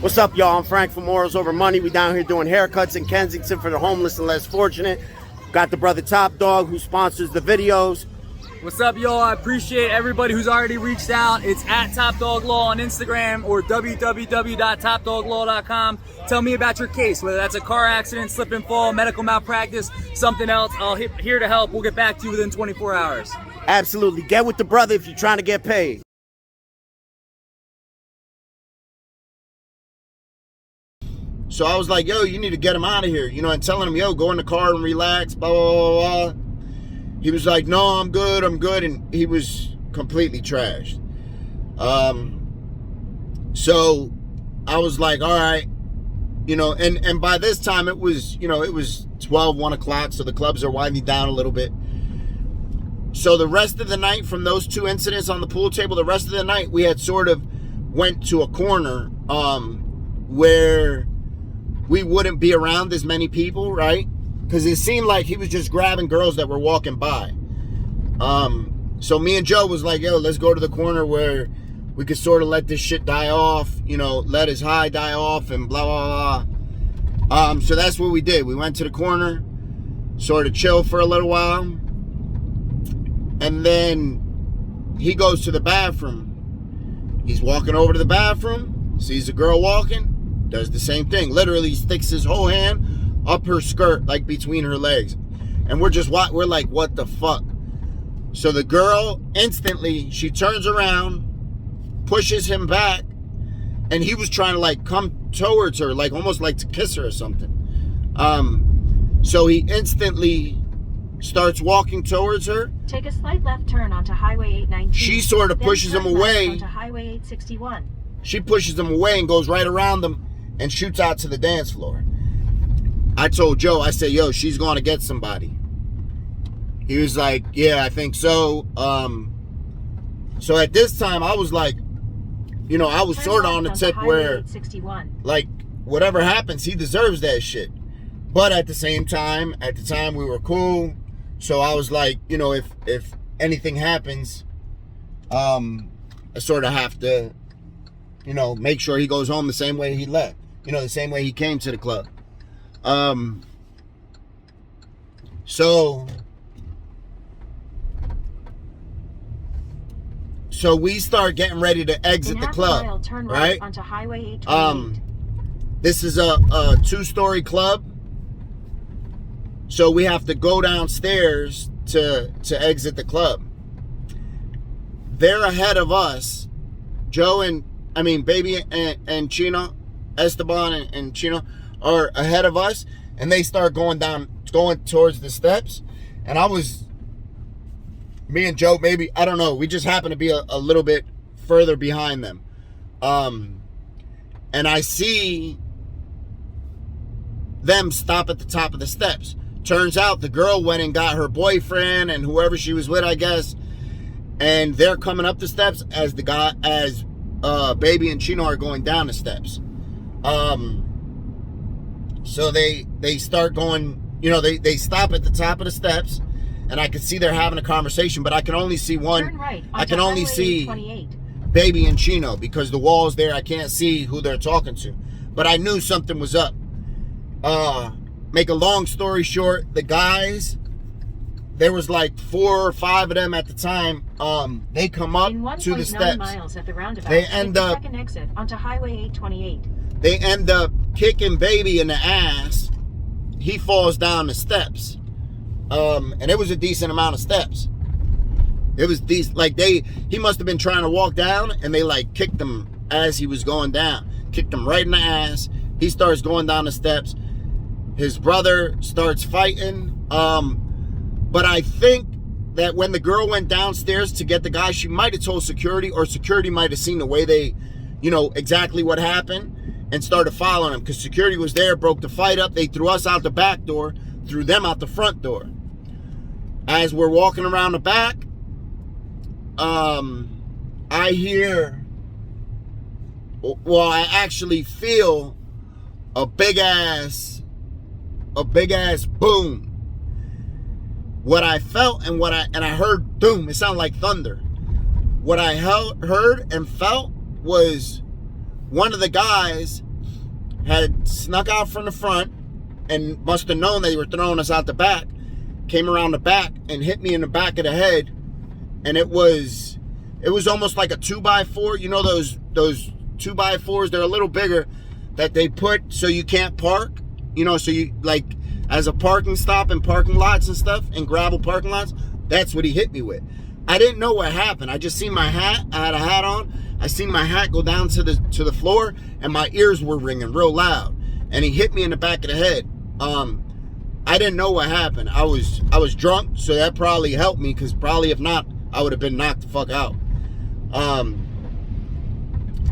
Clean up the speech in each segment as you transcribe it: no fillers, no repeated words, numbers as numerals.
What's up, y'all? I'm Frank from Morals Over Money. We down here doing haircuts in Kensington for the homeless and less fortunate. Got the brother Top Dog who sponsors the videos. What's up, y'all? I appreciate everybody who's already reached out. It's at Top Dog Law on Instagram or www.topdoglaw.com. Tell me about your case, whether that's a car accident, slip and fall, medical malpractice, something else. I'll here to help. We'll get back to you within 24 hours. Absolutely. Get with the brother if you're trying to get paid. So I was like, yo, you need to get him out of here, and telling him, yo, go in the car and relax, blah, blah, blah, blah. He was like, no, I'm good. And he was completely trashed. So I was like, all right, and by this time it was 12, 1 o'clock. So the clubs are winding down a little bit. So the rest of the night from those two incidents on the pool table, the rest of the night we had sort of went to a corner, where we wouldn't be around as many people, right? Because it seemed like he was just grabbing girls that were walking by. So me and Joe was like, yo, let's go to the corner where we could sort of let this shit die off, let his high die off and blah, blah, blah. So that's what we did. We went to the corner, sort of chill for a little while. And then he goes to the bathroom. He's walking over to the bathroom, sees a girl walking, does the same thing. Literally sticks his whole hand up her skirt, like between her legs. And we're like, what the fuck? So the girl instantly, she turns around, pushes him back, and he was trying to like come towards her, like almost like to kiss her or something. So he instantly starts walking towards her. Take a slight left turn onto Highway 819. She sort of pushes him away. Onto Highway 861. She pushes him away and goes right around him and shoots out to the dance floor. I told Joe, I said, yo, she's going to get somebody. He was like, yeah, I think so. So at this time, I was like, I was sort of on the tip where, like, whatever happens, he deserves that shit. But at the same time, at the time, we were cool. So I was like, if anything happens, I sort of have to, make sure he goes home the same way he left. The same way he came to the club. So we start getting ready to exit the club, turn right? Onto Highway 828. This is a 2-story club. So we have to go downstairs to exit the club. They're ahead of us. Joe Baby and Chino, Esteban and Chino are ahead of us, and they start going towards the steps. And me and Joe, maybe, I don't know, we just happened to be a little bit further behind them. And I see them stop at the top of the steps. Turns out the girl went and got her boyfriend and whoever she was with, I guess, and they're coming up the steps as Baby and Chino are going down the steps. So they start going, they stop at the top of the steps, and I can see they're having a conversation, but I can only see one. Turn right I can only see 28. Baby and Chino because the wall's there. I can't see who they're talking to, but I knew something was up. Make a long story short, the guys, there was like 4 or 5 of them at the time. They come up to the steps. Miles at the roundabout, they end up second exit onto Highway 828. They end up kicking Baby in the ass. He falls down the steps. And it was a decent amount of steps. It was decent. Like he must have been trying to walk down, and they like kicked him as he was going down. Kicked him right in the ass. He starts going down the steps. His brother starts fighting. But I think that when the girl went downstairs to get the guy, she might have told security, or security might have seen the way they, exactly what happened, and started following him, because security was there, broke the fight up. They threw us out the back door, threw them out the front door. As we're walking around the back, I actually feel a big ass boom. What I felt and I heard boom, it sounded like thunder. What I heard and felt was one of the guys had snuck out from the front and must have known they were throwing us out the back, came around the back and hit me in the back of the head. And it was almost like a 2x4. You know those 2x4s, they're a little bigger, that they put so you can't park, you know, so you, like, as a parking stop in parking lots and stuff, and gravel parking lots. That's what he hit me with. I didn't know what happened. I just seen my hat. I had a hat on. I seen my hat go down to the floor, and my ears were ringing real loud. And he hit me in the back of the head. I didn't know what happened. I was drunk, so that probably helped me, because probably if not, I would have been knocked the fuck out.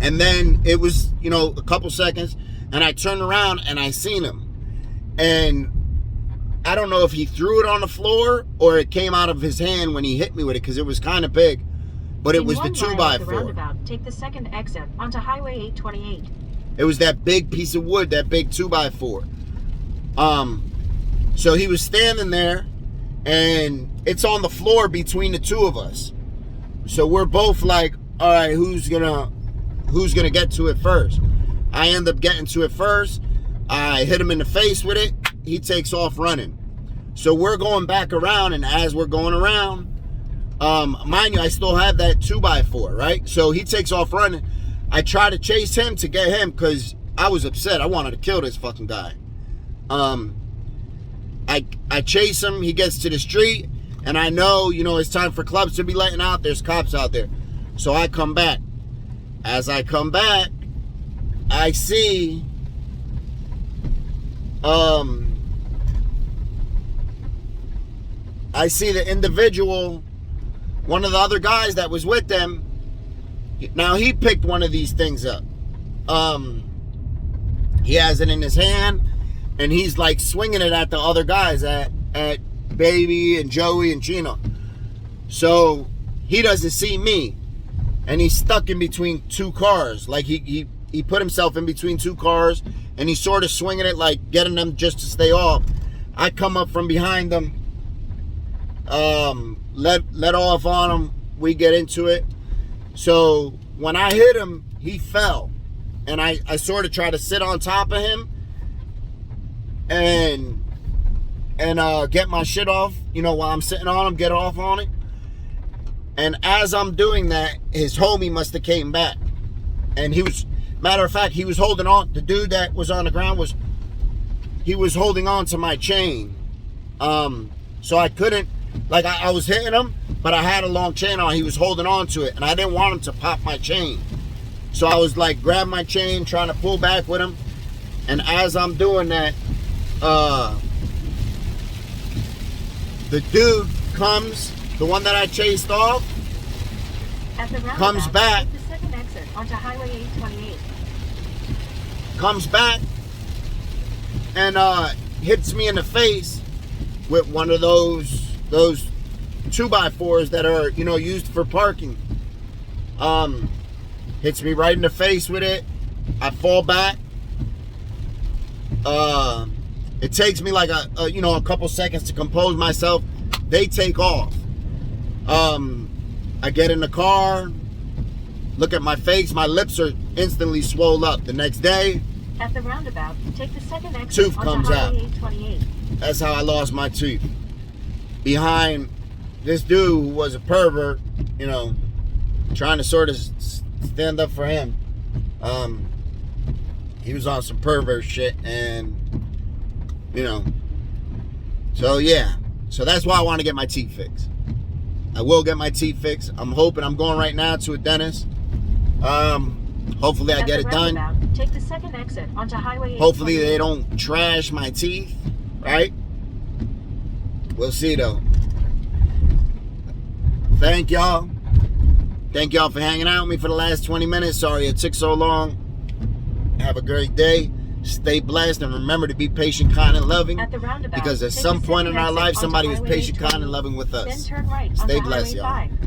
And then it was, you know, a couple seconds, and I turned around and I seen him. And I don't know if he threw it on the floor or it came out of his hand when he hit me with it, because it was kind of big. But it was the 2x4. Take the second exit onto Highway 828. It was that big piece of wood, that big 2x4. So he was standing there, and it's on the floor between the two of us. So we're both like, all right, who's gonna get to it first? I end up getting to it first. I hit him in the face with it. He takes off running. So we're going back around, and as we're going around, mind you, I still have that 2x4, right? So he takes off running. I try to chase him to get him, because I was upset. I wanted to kill this fucking guy. I chase him. He gets to the street, and I know, you know, it's time for clubs to be letting out. There's cops out there. So I come back. As I come back, I see the individual, one of the other guys that was with them. Now he picked one of these things up. He has it in his hand, and he's like swinging it at the other guys, at Baby and Joey and Gino. So he doesn't see me, and he's stuck in between two cars. Like he put himself in between two cars, and he's sort of swinging it, like getting them just to stay off. I come up from behind them, let off on him. We get into it. So when I hit him, he fell, and I sort of try to sit on top of him and get my shit off, you know, while I'm sitting on him, get off on it. And as I'm doing that, his homie must have came back, and he was, matter of fact, he was holding on. The dude that was on the ground was holding on to my chain. So I couldn't, like, I was hitting him, but I had a long chain on. He was holding on to it, and I didn't want him to pop my chain. So I was like, grab my chain, trying to pull back with him. And as I'm doing that, the dude comes, the one that I chased off, comes back. Take the second exit onto Highway 828. Comes back and hits me in the face with one of those 2x4s that are, you know, used for parking. Hits me right in the face with it. I fall back. It takes me like a couple seconds to compose myself. They take off. I get in the car, look at my face. My lips are instantly swole up. The next day, at the roundabout, take the second exit tooth onto comes out. Highway 828. That's how I lost my tooth. Behind this dude who was a pervert, you know, trying to sort of stand up for him. He was on some pervert shit, and, you know, so yeah. So that's why I want to get my teeth fixed. I will get my teeth fixed. I'm hoping. I'm going right now to a dentist. Hopefully I get it done. Take the second exit onto Highway 828. Hopefully they don't trash my teeth, right? We'll see though. Thank y'all. Thank y'all for hanging out with me for the last 20 minutes. Sorry it took so long. Have a great day. Stay blessed, and remember to be patient, kind, and loving. At the roundabout, because at some point in our life, somebody was patient, kind, and loving with us. Then turn right Stay onto blessed, Highway y'all. 5.